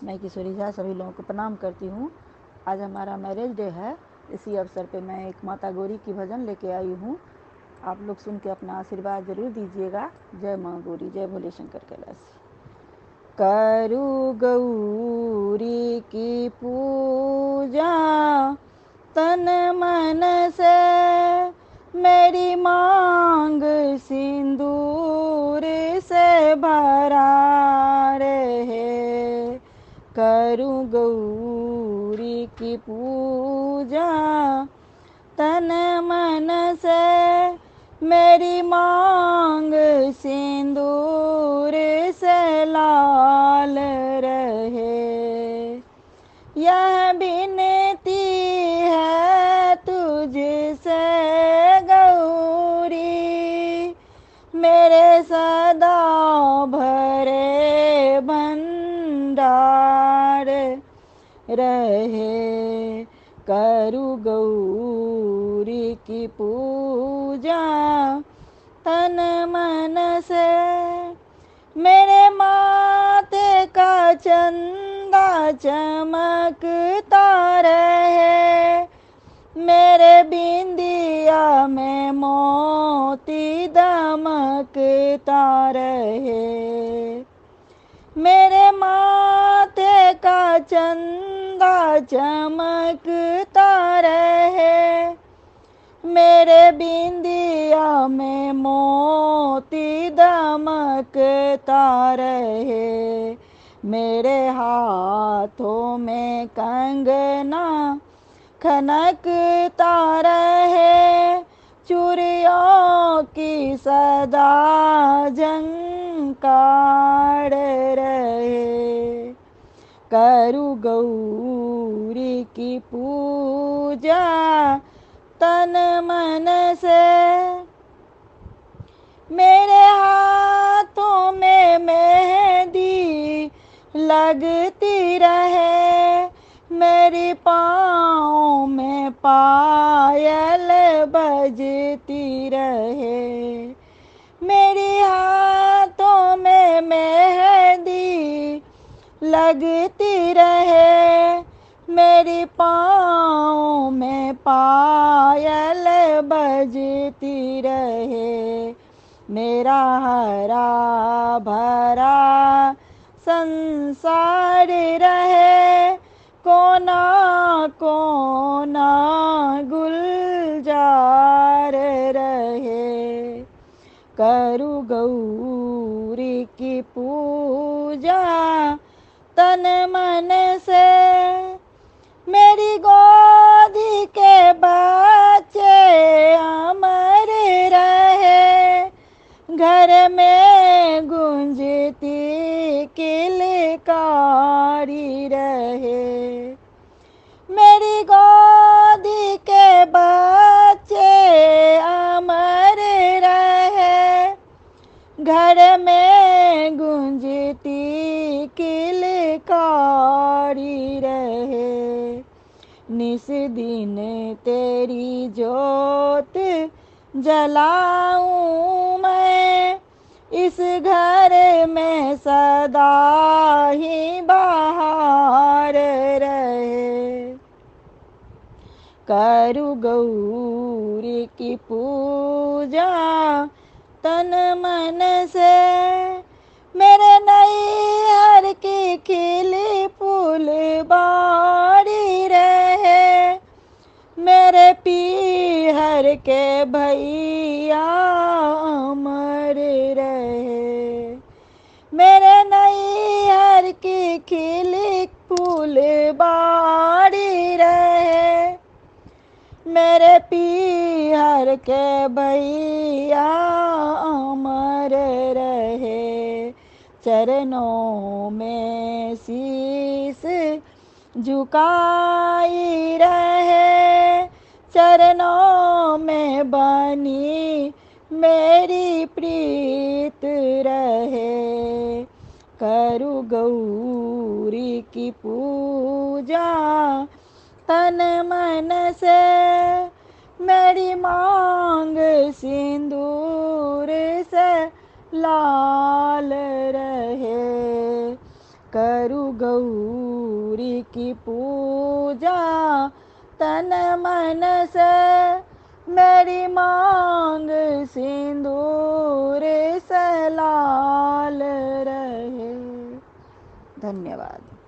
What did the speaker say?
मैं किशोरी झा सभी लोगों को प्रणाम करती हूँ। आज हमारा मैरिज डे है। इसी अवसर पे मैं एक माता गौरी की भजन लेके आई हूँ। आप लोग सुन के अपना आशीर्वाद जरूर दीजिएगा। जय माँ गौरी, जय भोले शंकर कैलासी। करू गौरी की पूजा तन मन से, मेरी मांग सिंदूर से भरा रहे। करूं गौरी की पूजा तन मन से, मेरी मांग सिंदूर से लाल रहे। यह विनती है तुझसे गौरी, मेरे सदा भरे भंडार रहे। करू गौरी की पूजा तन मन से, मेरे माथे का चंदा चमकता रहे। मेरे बिंदिया में मोती दमकता रहे। मेरे माथे का चंदा चमकता रहे। मेरे बिंदिया में मोती दमकता रहे। मेरे हाथों में कंगना खनकता रहे। चूड़ियों की सदा झंकार रहे। करू गौरी की पूजा तन मन से, मेरे हाथों में मेहंदी लगती रहे। मेरी पाँव में पायल बजती रहे। मेरी हाथों में मेहंदी लगती रहे। मेरी पाँव में पायल बजती रहे। मेरा हरा भरा संसार रहे। कोना कोना गुलजार रहे। करू गौरी की पूजा तन मन से, मेरी गोदी के बच्चे अमर रहे। घर में गूंजती किलकारी रहे। मेरी गोदी के बच्चे अमर रहे। घर में गूंजती किलकारी रहे। निस दिन तेरी जोत जलाऊं मैं। इस घर में सदा ही बहार रहे। करू गौरी की पूजा तन मन से, मेरे नैहर की खिली फूलबाड़ी रहे। मेरे पीहर के भैया अमर रहे। मेरे नैहर की खिली फूलबाड़ी रहे। मेरे पीहर के भैया अमर रहे। चरणों में शीस झुकाई रहे। चरणों में बनी मेरी प्रीत रहे। करू गौरी की पूजा तन मन से, मेरी मांग सिंदूर से लाल रहे। करू गौरी की पूजा तन मन से, मेरी मांग सिंदूर से लाल रहे। धन्यवाद।